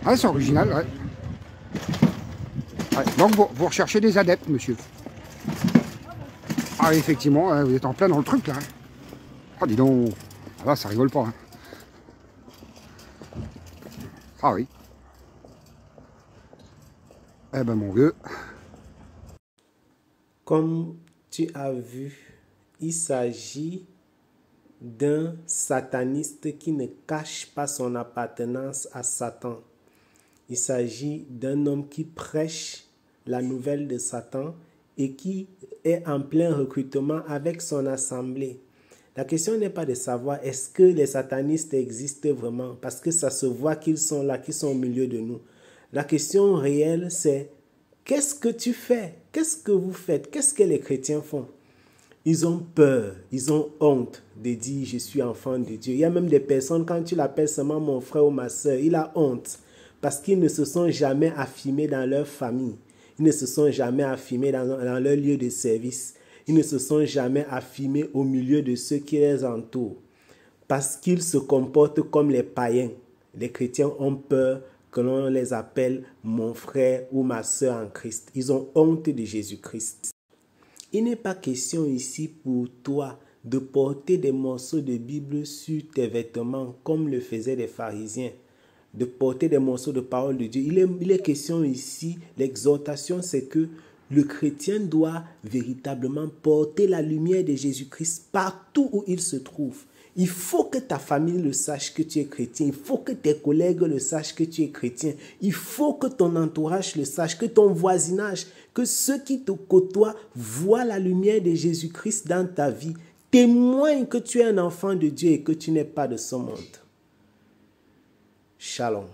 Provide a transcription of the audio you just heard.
Ah, c'est original, ouais. Ouais, donc vous recherchez des adeptes, monsieur. Ah, effectivement, vous êtes en plein dans le truc, là. Ah, dis donc. Ah, là, ça rigole pas. Hein. Ah oui. Eh ben, mon vieux. Comme tu as vu, il s'agit d'un sataniste qui ne cache pas son appartenance à Satan. Il s'agit d'un homme qui prêche la nouvelle de Satan et qui est en plein recrutement avec son assemblée. La question n'est pas de savoir est-ce que les satanistes existent vraiment, parce que ça se voit qu'ils sont là, qu'ils sont au milieu de nous. La question réelle, c'est qu'est-ce que tu fais? Qu'est-ce que vous faites? Qu'est-ce que les chrétiens font? Ils ont peur, ils ont honte de dire je suis enfant de Dieu. Il y a même des personnes, quand tu l'appelles seulement mon frère ou ma soeur, il a honte parce qu'ils ne se sont jamais affirmés dans leur famille. Ils ne se sont jamais affirmés dans leur lieu de service. Ils ne se sont jamais affirmés au milieu de ceux qui les entourent parce qu'ils se comportent comme les païens. Les chrétiens ont peur que l'on les appelle mon frère ou ma soeur en Christ. Ils ont honte de Jésus-Christ. Il n'est pas question ici pour toi de porter des morceaux de Bible sur tes vêtements comme le faisaient les pharisiens, de porter des morceaux de parole de Dieu. Il est question ici, l'exhortation c'est que le chrétien doit véritablement porter la lumière de Jésus-Christ partout où il se trouve. Il faut que ta famille le sache que tu es chrétien. Il faut que tes collègues le sachent que tu es chrétien. Il faut que ton entourage le sache, que ton voisinage, que ceux qui te côtoient voient la lumière de Jésus-Christ dans ta vie. Témoigne que tu es un enfant de Dieu et que tu n'es pas de ce monde. Shalom.